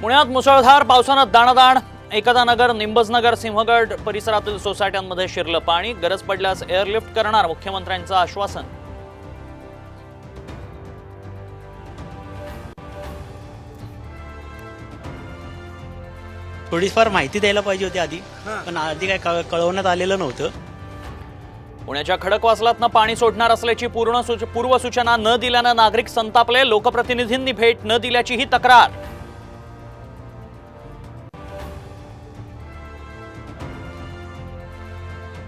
पुण्यात मुसळधार पावसानं दाणादाण। एकतानगर, निंबजनगर, सिंहगड परिसरातील सोसायट्यांमध्ये शिरलं पाणी। गरज पडल्यास एअरलिफ्ट करणार मुख्यमंत्र्यांचं आश्वासन। थोडीफार माहिती द्यायला पाहिजे होती आधी, पण आधी काय कळवण्यात आलेलं नव्हतं। पुण्याच्या खडकवासलातनं पाणी सोडणार असल्याची पूर्वसूचना न दिल्यानं नागरिक संतापले। लोकप्रतिनिधींनी भेट न दिल्याची ही तक्रार।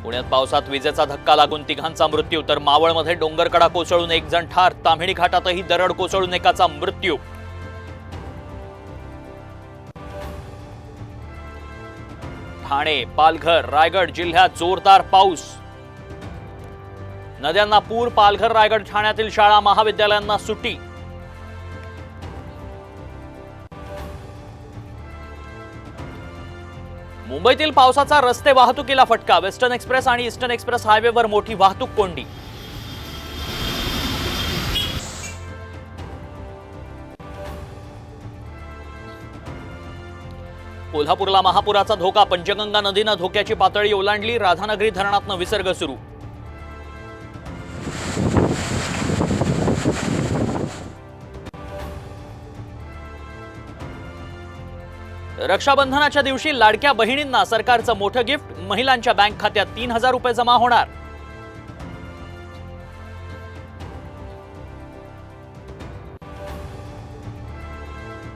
पुण्यात पावसात विजेचा धक्का लागून तिघांचा मृत्यू, तर मावळमध्ये डोंगरकडा कोसळून एक जण ठार। ताम्हिणी घाटातही दरड कोसळून एकाचा मृत्यू। ठाणे, पालघर, रायगड जिल्ह्यात जोरदार पाऊस। नद्यांना पूर। पालघर, रायगड, ठाण्यातील शाळा महाविद्यालयांना सुट्टी। मुंबईतील पावसाचा रस्ते वाहतुकीला फटका। वेस्टर्न एक्सप्रेस आणि ईस्टर्न एक्सप्रेस हायवेवर मोठी वाहतूक कोंडी। कोल्हापूरला महापुराचा धोका। पंचगंगा नदीनं धोक्याची पातळी ओलांडली। राधानगरी धरणातनं विसर्ग सुरू। रक्षाबंधनाच्या दिवशी लाडक्या बहिणींना सरकारचं मोठं गिफ्ट। महिलांच्या बँक खात्यात 3000 रुपये जमा होणार।